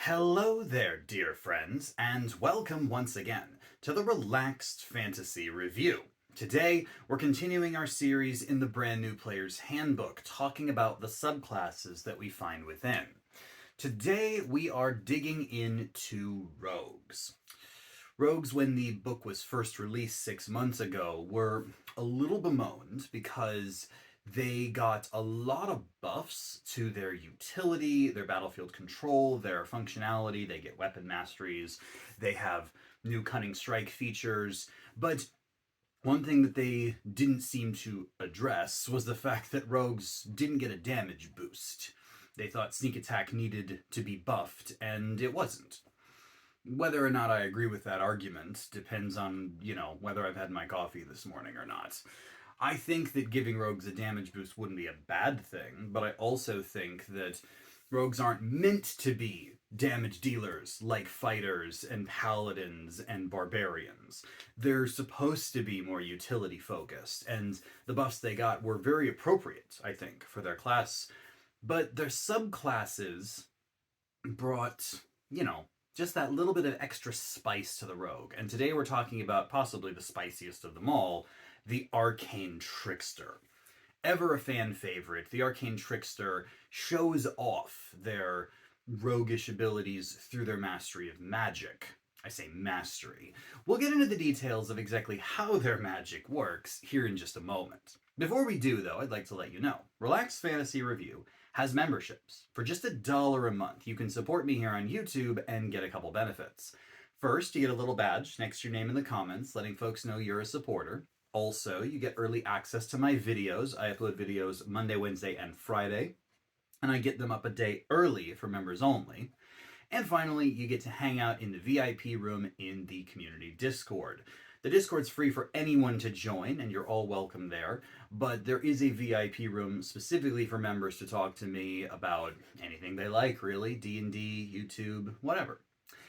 Hello there, dear friends, and welcome once again to the Relaxed Fantasy Review. Today, we're continuing our series in the Brand New Player's Handbook, talking about the subclasses that we find within. Today, we are digging into rogues. Rogues, when the book was first released 6 months ago, were a little bemoaned because they got a lot of buffs to their utility, their battlefield control, their functionality. They get weapon masteries, they have new cunning strike features, but one thing that they didn't seem to address was the fact that rogues didn't get a damage boost. They thought sneak attack needed to be buffed, and it wasn't. Whether or not I agree with that argument depends on, whether I've had my coffee this morning or not. I think that giving rogues a damage boost wouldn't be a bad thing, but I also think that rogues aren't meant to be damage dealers like fighters and paladins and barbarians. They're supposed to be more utility focused, and the buffs they got were very appropriate, I think, for their class. But their subclasses brought, just that little bit of extra spice to the rogue. And today we're talking about possibly the spiciest of them all, the Arcane Trickster. Ever a fan favorite, the Arcane Trickster shows off their roguish abilities through their mastery of magic. I say mastery. We'll get into the details of exactly how their magic works here in just a moment. Before we do, though, I'd like to let you know, Relaxed Fantasy Review has memberships. For just $1 a month, you can support me here on YouTube and get a couple benefits. First, you get a little badge next to your name in the comments, letting folks know you're a supporter. Also, you get early access to my videos. I upload videos Monday, Wednesday, and Friday, and I get them up a day early for members only. And finally, you get to hang out in the VIP room in the community Discord. The Discord's free for anyone to join, and you're all welcome there, but there is a VIP room specifically for members to talk to me about anything they like, really. D&D, YouTube, whatever.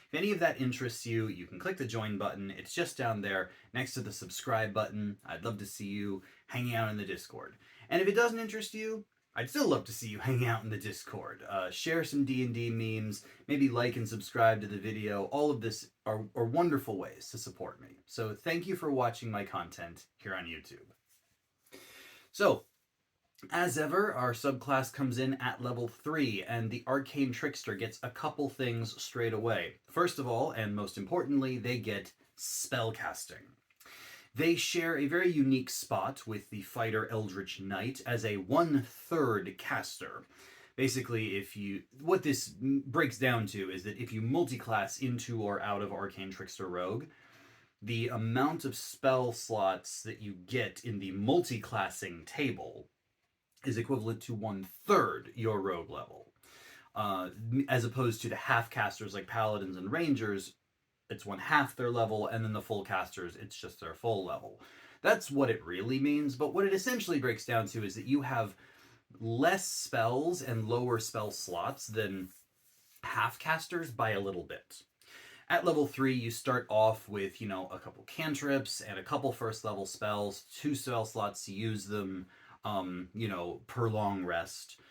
If any of that interests you, you can click the join button. It's just down there next to the subscribe button. I'd love to see you hanging out in the Discord. And if it doesn't interest you, I'd still love to see you hang out in the Discord. Share some D&D memes, maybe like and subscribe to the video. All of this are wonderful ways to support me. So thank you for watching my content here on YouTube. So, as ever, our subclass comes in at level 3, and the Arcane Trickster gets a couple things straight away. First of all, and most importantly, they get spellcasting. They share a very unique spot with the fighter Eldritch Knight as a 1/3 caster. Basically, what this breaks down to is that if you multiclass into or out of Arcane Trickster Rogue, the amount of spell slots that you get in the multiclassing table is equivalent to 1/3 your rogue level. As opposed to the half casters like paladins and rangers, it's 1/2 their level, and then the full casters, it's just their full level. That's what it really means, but what it essentially breaks down to is that you have less spells and lower spell slots than half casters by a little bit. At level 3, you start off with, a couple cantrips and a couple first level spells, 2 spell slots to use them, per long rest.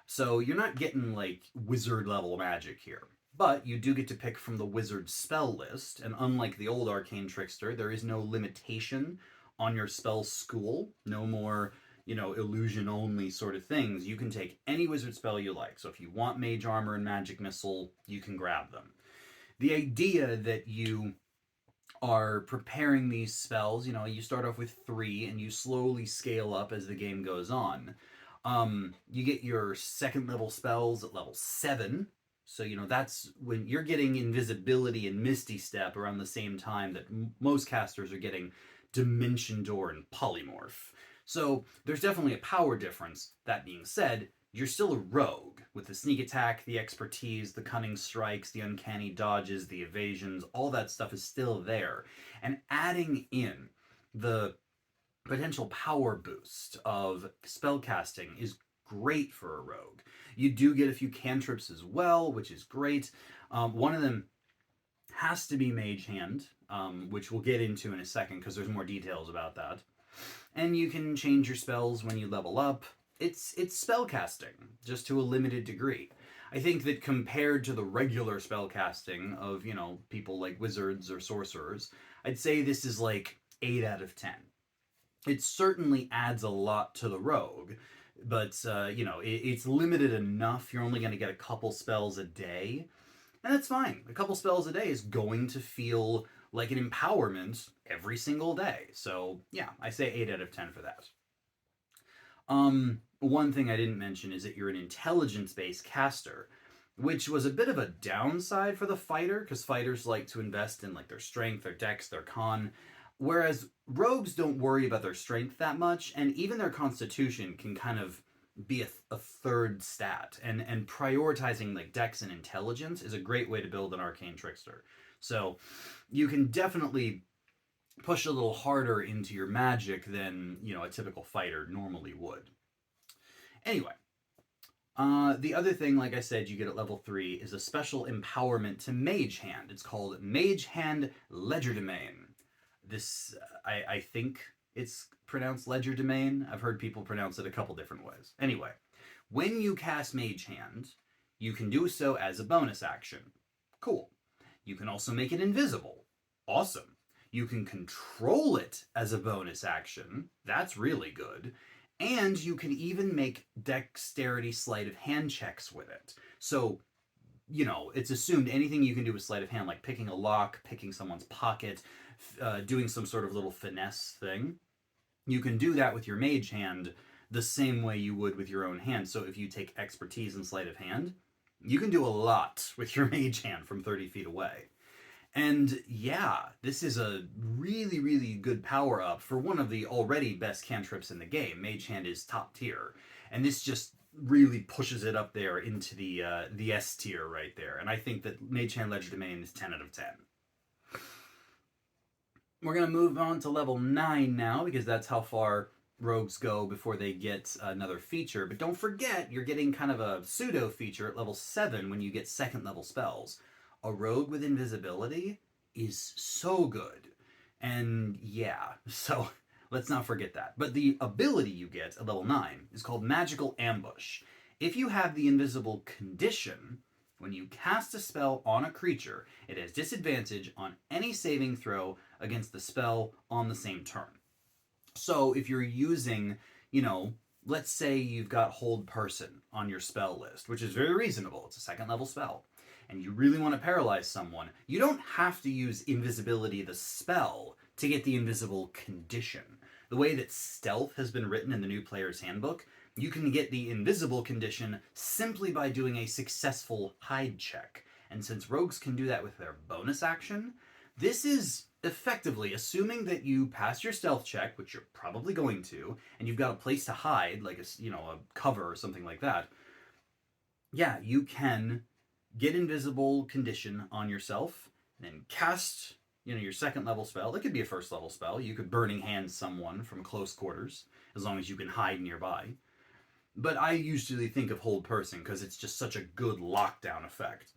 So you're not getting like wizard level magic here. But you do get to pick from the wizard spell list, and unlike the old Arcane Trickster, there is no limitation on your spell school. No more, illusion only sort of things. You can take any wizard spell you like. So if you want Mage Armor and Magic Missile, you can grab them. The idea that you are preparing these spells, you start off with 3 and you slowly scale up as the game goes on. You get your second level spells at level 7. So, that's when you're getting Invisibility and Misty Step around the same time that most casters are getting Dimension Door and Polymorph. So there's definitely a power difference. That being said, you're still a rogue with the sneak attack, the expertise, the cunning strikes, the uncanny dodges, the evasions, all that stuff is still there. And adding in the potential power boost of spellcasting is great for a rogue. You do get a few cantrips as well, which is great. One of them has to be Mage Hand, which we'll get into in a second because there's more details about that. And you can change your spells when you level up. It's spellcasting, just to a limited degree. I think that compared to the regular spellcasting of, people like wizards or sorcerers, I'd say this is like 8 out of 10. It certainly adds a lot to the rogue, but, it's limited enough. You're only going to get a couple spells a day, and that's fine. A couple spells a day is going to feel like an empowerment every single day. So, yeah, I say 8 out of 10 for that. One thing I didn't mention is that you're an intelligence-based caster, which was a bit of a downside for the fighter, because fighters like to invest in like their strength, their dex, their con, whereas rogues don't worry about their strength that much, and even their constitution can kind of be a third stat, and prioritizing like dex and intelligence is a great way to build an arcane trickster. So you can definitely push a little harder into your magic than, a typical fighter normally would. Anyway, the other thing, like I said, you get at level 3 is a special empowerment to Mage Hand. It's called Mage Hand Legerdemain. This, I think it's pronounced Legerdemain. I've heard people pronounce it a couple different ways. Anyway, when you cast Mage Hand, you can do so as a bonus action. Cool. You can also make it invisible. Awesome. You can control it as a bonus action. That's really good. And you can even make dexterity sleight of hand checks with it. So, it's assumed anything you can do with sleight of hand, like picking a lock, picking someone's pocket, doing some sort of little finesse thing, you can do that with your mage hand the same way you would with your own hand. So if you take expertise in sleight of hand, you can do a lot with your mage hand from 30 feet away. And yeah, this is a really, really good power up for one of the already best cantrips in the game. Mage Hand is top tier, and this just really pushes it up there into the S tier right there. And I think that Mage Hand Legerdemain is 10 out of 10. We're going to move on to level 9 now, because that's how far rogues go before they get another feature. But don't forget, you're getting kind of a pseudo feature at level 7 when you get second level spells. A rogue with invisibility is so good. And yeah, so let's not forget that. But the ability you get at level 9 is called Magical Ambush. If you have the invisible condition, when you cast a spell on a creature, it has disadvantage on any saving throw against the spell on the same turn. So if you're using, let's say you've got Hold Person on your spell list, which is very reasonable. It's a second level spell. And you really want to paralyze someone, you don't have to use invisibility the spell to get the invisible condition. The way that stealth has been written in the new player's handbook, you can get the invisible condition simply by doing a successful hide check. And since rogues can do that with their bonus action, this is effectively assuming that you pass your stealth check, which you're probably going to, and you've got a place to hide, like a cover or something like that. Yeah, you can get invisible condition on yourself, and then cast, your second level spell. It could be a first level spell. You could Burning Hand someone from close quarters, as long as you can hide nearby. But I usually think of Hold Person because it's just such a good lockdown effect.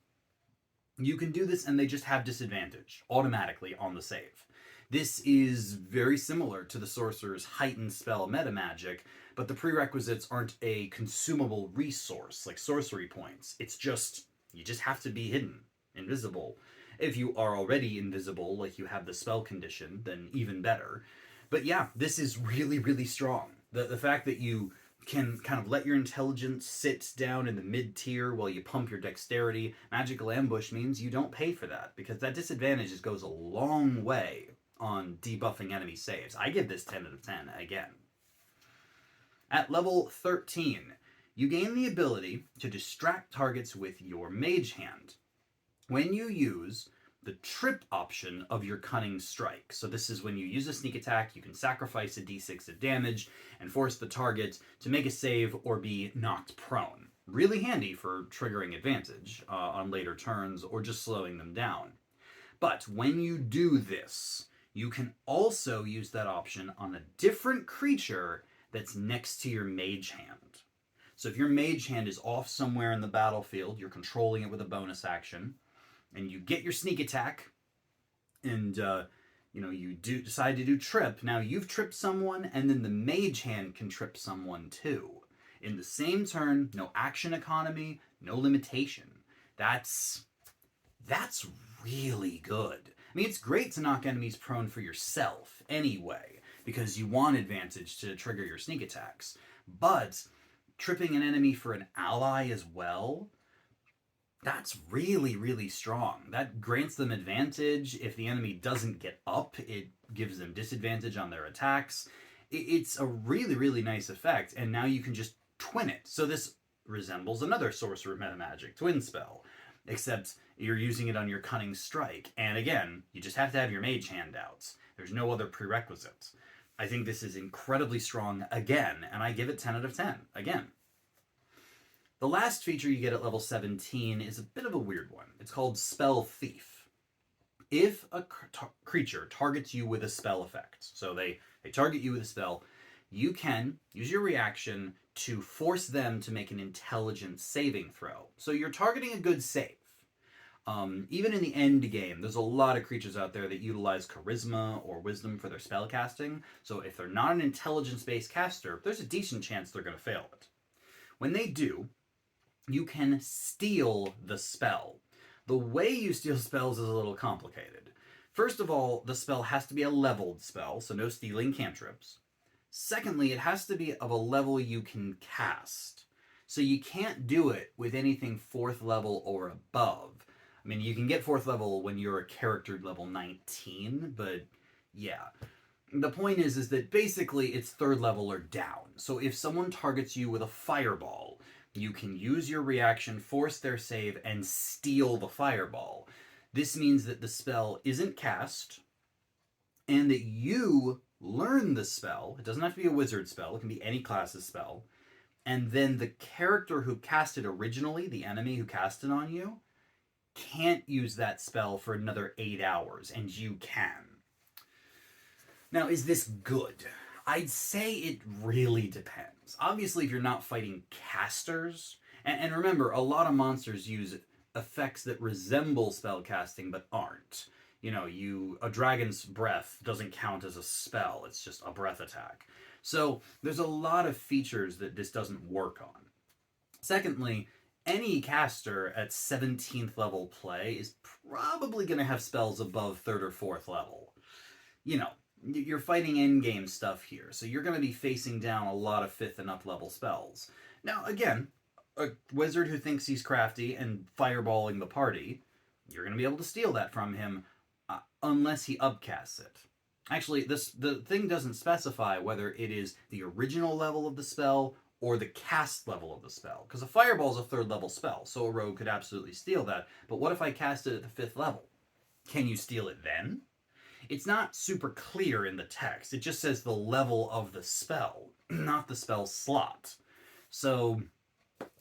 You can do this and they just have disadvantage automatically on the save. This is very similar to the Sorcerer's heightened spell meta magic, but the prerequisites aren't a consumable resource like sorcery points. It's just, you just have to be hidden, invisible. If you are already invisible, like you have the spell condition, then even better. But yeah, this is really, really strong. The fact that you can kind of let your intelligence sit down in the mid-tier while you pump your dexterity. Magical Ambush means you don't pay for that, because that disadvantage just goes a long way on debuffing enemy saves. I give this 10 out of 10 again. At level 13, you gain the ability to distract targets with your Mage Hand when you use the trip option of your Cunning Strike. So this is when you use a sneak attack, you can sacrifice a d6 of damage and force the target to make a save or be knocked prone. Really handy for triggering advantage on later turns or just slowing them down. But when you do this, you can also use that option on a different creature that's next to your Mage Hand. So if your Mage Hand is off somewhere in the battlefield, you're controlling it with a bonus action, and you get your sneak attack, and you decide to do trip. Now you've tripped someone, and then the Mage Hand can trip someone too. In the same turn, no action economy, no limitation. That's really good. I mean, it's great to knock enemies prone for yourself anyway, because you want advantage to trigger your sneak attacks. But tripping an enemy for an ally as well, that's really, really strong. That grants them advantage. If the enemy doesn't get up, it gives them disadvantage on their attacks. It's a really, really nice effect, and now you can just twin it. So this resembles another Sorcerer Meta Magic twin spell, except you're using it on your Cunning Strike. And again, you just have to have your Mage Hand out. There's no other prerequisite. I think this is incredibly strong again, and I give it 10 out of 10 again. The last feature you get at level 17 is a bit of a weird one. It's called Spell Thief. If a creature targets you with a spell effect, so they target you with a spell, you can use your reaction to force them to make an intelligence saving throw. So you're targeting a good save. Even in the end game, there's a lot of creatures out there that utilize charisma or wisdom for their spell casting. So if they're not an intelligence-based caster, there's a decent chance they're going to fail it. When they do, you can steal the spell. The way you steal spells is a little complicated. First of all, the spell has to be a leveled spell, so no stealing cantrips. Secondly, it has to be of a level you can cast. So you can't do it with anything 4th level or above. I mean, you can get 4th level when you're a character level 19, but yeah. The point is that basically it's 3rd level or down. So if someone targets you with a fireball, you can use your reaction, force their save, and steal the fireball. This means that the spell isn't cast, and that you learn the spell. It doesn't have to be a wizard spell. It can be any class's spell. And then the character who cast it originally, the enemy who cast it on you, can't use that spell for another 8 hours, and you can. Now, is this good? I'd say it really depends. Obviously, if you're not fighting casters, and remember, a lot of monsters use effects that resemble spellcasting but aren't. You know, a dragon's breath doesn't count as a spell, it's just a breath attack. So there's a lot of features that this doesn't work on. Secondly, any caster at 17th level play is probably going to have spells above 3rd or 4th level. You know, you're fighting endgame stuff here, so you're going to be facing down a lot of 5th and up level spells. Now, again, a wizard who thinks he's crafty and fireballing the party, you're going to be able to steal that from him unless he upcasts it. Actually, the thing doesn't specify whether it is the original level of the spell or the cast level of the spell, because a fireball is a 3rd level spell, so a rogue could absolutely steal that. But what if I cast it at the 5th level? Can you steal it then? It's not super clear in the text. It just says the level of the spell, not the spell slot. So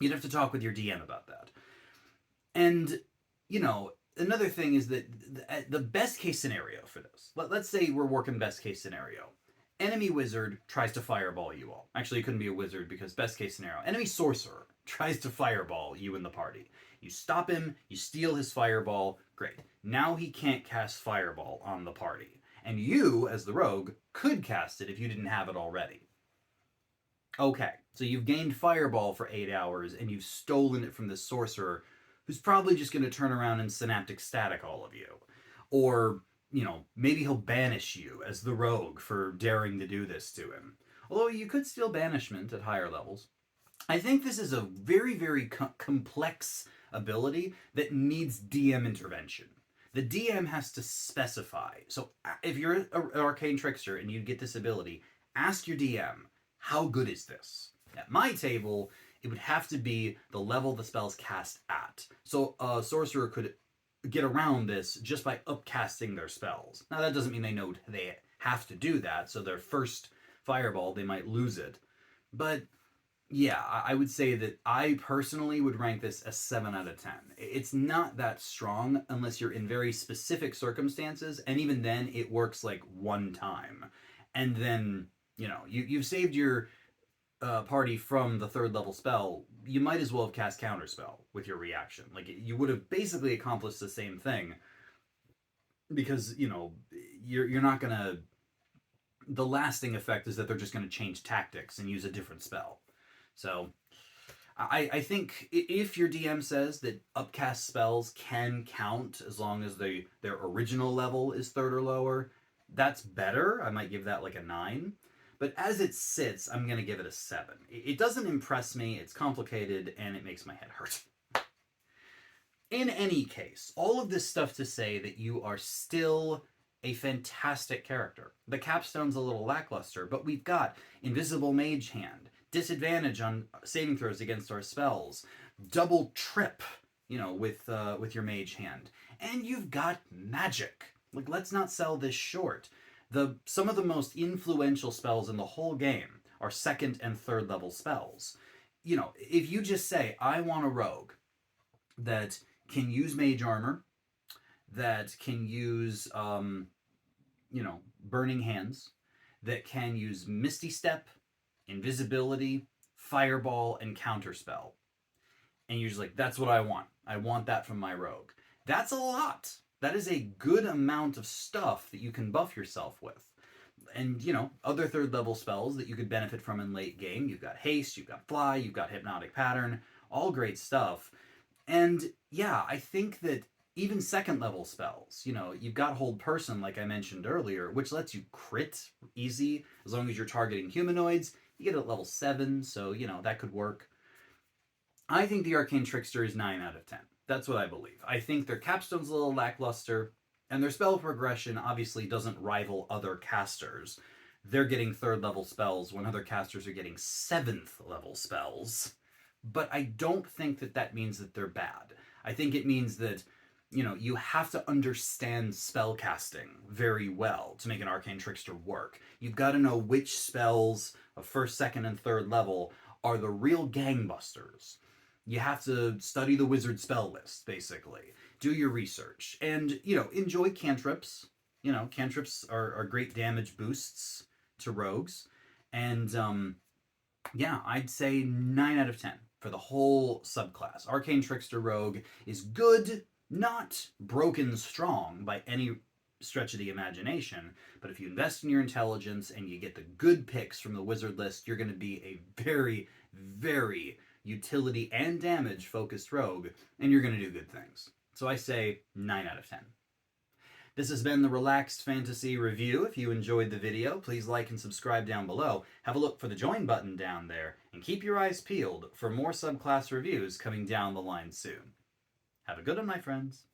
you'd have to talk with your DM about that. And, you know, another thing is that the best case scenario for this, let's say we're working best case scenario. Enemy wizard tries to fireball you all. Actually, it couldn't be a wizard because best case scenario. Enemy sorcerer tries to fireball you and the party. You stop him, you steal his fireball, great. Now he can't cast fireball on the party. And you, as the rogue, could cast it if you didn't have it already. Okay, so you've gained fireball for 8 hours and you've stolen it from the sorcerer, who's probably just going to turn around and synaptic static all of you. Or, you know, maybe he'll banish you as the rogue for daring to do this to him. Although you could steal banishment at higher levels. I think this is a very, very complex ability that needs DM intervention. The DM has to specify. So if you're an Arcane Trickster and you get this ability, ask your DM, how good is this? At my table, it would have to be the level the spell's cast at. So a sorcerer could get around this just by upcasting their spells. Now that doesn't mean they know they have to do that, so their first fireball, they might lose it. But yeah, I would say that I personally would rank this a 7 out of 10. It's not that strong unless you're in very specific circumstances, and even then it works like one time. And then, you know, you've saved your party from the 3rd level spell, you might as well have cast Counterspell with your reaction. Like, you would have basically accomplished the same thing, because, you know, you're not gonna... The lasting effect is that they're just gonna change tactics and use a different spell. So I think if your DM says that upcast spells can count as long as their original level is 3rd or lower, that's better. I might give that like a 9. But as it sits, I'm going to give it a 7. It doesn't impress me, it's complicated, and it makes my head hurt. In any case, all of this stuff to say that you are still a fantastic character. The capstone's a little lackluster, but we've got Invisible Mage Hand, disadvantage on saving throws against our spells, double trip, with your Mage Hand, and you've got magic. Like, let's not sell this short. Some of the most influential spells in the whole game are 2nd and 3rd level spells. If you just say, I want a rogue that can use mage armor, that can use, burning hands, that can use misty step, invisibility, fireball, and counterspell. And you're just like, that's what I want. I want that from my rogue. That's a lot. That is a good amount of stuff that you can buff yourself with. And, other 3rd level spells that you could benefit from in late game. You've got haste, you've got fly, you've got hypnotic pattern, all great stuff. And yeah, I think that even 2nd level spells, you've got hold person, like I mentioned earlier, which lets you crit easy as long as you're targeting humanoids. You get it at level 7, so, that could work. I think the Arcane Trickster is 9 out of 10. That's what I believe. I think their capstone's a little lackluster, and their spell progression obviously doesn't rival other casters. They're getting 3rd level spells when other casters are getting 7th level spells. But I don't think that means that they're bad. I think it means that, you have to understand spellcasting very well to make an Arcane Trickster work. You've got to know which spells of 1st, 2nd, and 3rd level are the real gangbusters. You have to study the wizard spell list, basically. Do your research. And, enjoy cantrips. Cantrips are great damage boosts to rogues. And, I'd say 9 out of 10 for the whole subclass. Arcane Trickster Rogue is good, not broken strong by any stretch of the imagination, but if you invest in your intelligence and you get the good picks from the wizard list, you're going to be a very, very utility and damage focused rogue, and you're going to do good things. So I say 9 out of 10. This has been the Relaxed Fantasy Review. If you enjoyed the video, please like and subscribe down below. Have a look for the join button down there, and keep your eyes peeled for more subclass reviews coming down the line soon. Have a good one, my friends.